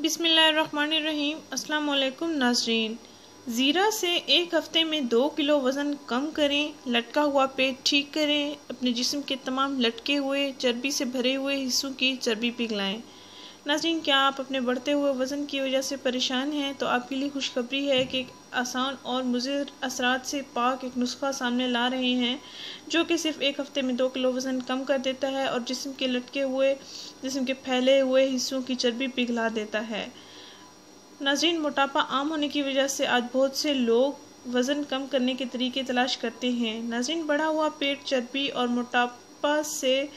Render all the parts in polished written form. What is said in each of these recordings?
बिस्मिल्लाहिर्रहमानिर्रहीम। अस्सलाम वालेकुम नाज़रीन। ज़ीरा से एक हफ़्ते में 2 किलो वज़न कम करें, लटका हुआ पेट ठीक करें, अपने जिस्म के तमाम लटके हुए चर्बी से भरे हुए हिस्सों की चर्बी पिघलाएं। नाज़रीन, क्या आप अपने बढ़ते हुए वज़न की वजह से परेशान हैं तो आपके लिए खुशखबरी है कि एक आसान और मुज़र असरात से पाक एक नुस्खा सामने ला रहे हैं जो कि सिर्फ एक हफ़्ते में 2 किलो वज़न कम कर देता है और जिस्म के लटके हुए, जिस्म के फैले हुए हिस्सों की चर्बी पिघला देता है। नाज़रीन, मोटापा आम होने की वजह से आज बहुत से लोग वज़न कम करने के तरीके तलाश करते हैं। नाज़रीन, बढ़ा हुआ पेट, चर्बी और मोटापा से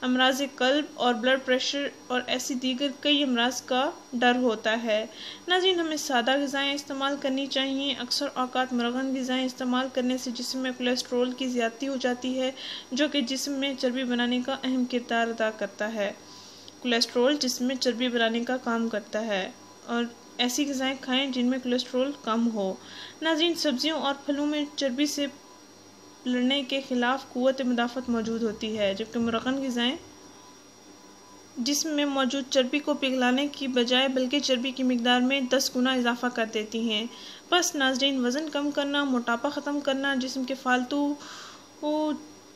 अमराज़ क़ल्ब और ब्लड प्रेशर और ऐसी दीगर कई अमराज़ का डर होता है। नाज़रीन, हमें सादा ग़िज़ाएँ इस्तेमाल करनी चाहिए। अक्सर औक़ात मुरगन ग़िज़ाएँ इस्तेमाल करने से जिस्म में कोलेस्ट्रॉल की ज़्यादती हो जाती है जो कि जिस्म में चर्बी बनाने का अहम किरदार अदा करता है। कोलेस्ट्रॉल जिस्म में चर्बी बनाने का काम करता है और ऐसी ग़िज़ाएँ खाएं जिनमें कोलेस्ट्रॉल कम हो। नाज़रीन, सब्जियों और फलों में चर्बी से लड़ने के ख़िलाफ़ क़ुव्वत मुदाफ़त मौजूद होती है, जबकि मुरगन ग़िज़ाएँ जिस्म में मौजूद चर्बी को पिघलाने की बजाय बल्कि चर्बी की मिक़दार में 10 गुना इजाफ़ा कर देती हैं। बस नाज़रीन, वज़न कम करना, मोटापा ख़त्म करना, जिस्म के फालतू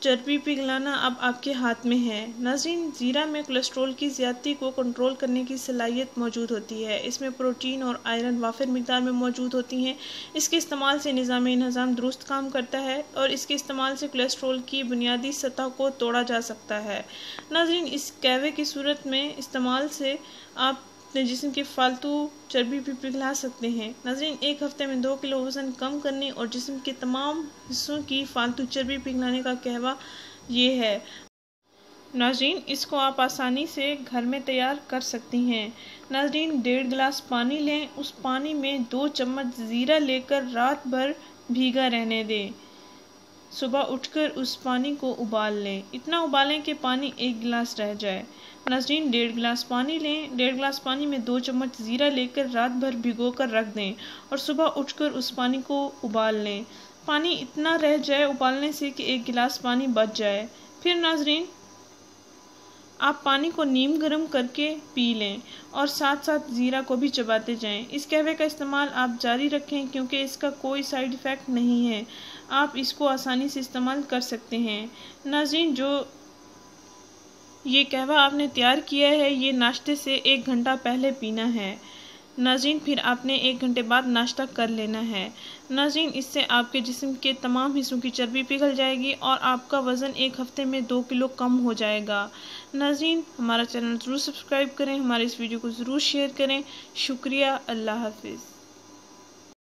चर्बी पिघलाना अब आपके हाथ में है। नाज़रीन, ज़ीरा में कोलेस्ट्रॉल की ज़्यादती को कंट्रोल करने की सलाहियत मौजूद होती है। इसमें प्रोटीन और आयरन वाफिर मिक़दार में मौजूद होती हैं। इसके इस्तेमाल से निज़ाम दुरुस्त काम करता है और इसके इस्तेमाल से कोलेस्ट्रॉल की बुनियादी सतह को तोड़ा जा सकता है। नाज़रीन, इस कहवे की सूरत में इस्तेमाल से आप अपने जिस्म की फालतू चर्बी भी पिघला सकते हैं। नाज़रीन, एक हफ़्ते में 2 किलो वज़न कम करने और जिस्म के तमाम हिस्सों की फालतू चर्बी पिघलाने का कहवा ये है। नाज़रीन, इसको आप आसानी से घर में तैयार कर सकती हैं। नाज़रीन, 1.5 गिलास पानी लें, उस पानी में 2 चम्मच ज़ीरा लेकर रात भर भीगा रहने दें। सुबह उठकर उस पानी को उबाल लें। इतना उबालें कि पानी 1 गिलास रह जाए। नाज़रीन, 1.5 गिलास पानी लें, 1.5 गिलास पानी में 2 चम्मच ज़ीरा लेकर रात भर भिगो कर रख दें और सुबह उठकर उस पानी को उबाल लें। पानी इतना रह जाए उबालने से कि 1 गिलास पानी बच जाए। फिर नाज़रीन, आप पानी को नीम गर्म करके पी लें और साथ साथ ज़ीरा को भी चबाते जाएं। इस कहवे का इस्तेमाल आप जारी रखें क्योंकि इसका कोई साइड इफ़ेक्ट नहीं है। आप इसको आसानी से इस्तेमाल कर सकते हैं। नाज़रीन, जो ये कहवा आपने तैयार किया है ये नाश्ते से 1 घंटा पहले पीना है। नाज़रीन, फिर आपने 1 घंटे बाद नाश्ता कर लेना है। नाज़रीन, इससे आपके जिस्म के तमाम हिस्सों की चर्बी पिघल जाएगी और आपका वज़न एक हफ़्ते में 2 किलो कम हो जाएगा। नाज़रीन, हमारा चैनल ज़रूर सब्सक्राइब करें, हमारे इस वीडियो को ज़रूर शेयर करें। शुक्रिया। अल्लाह हाफ़िज़।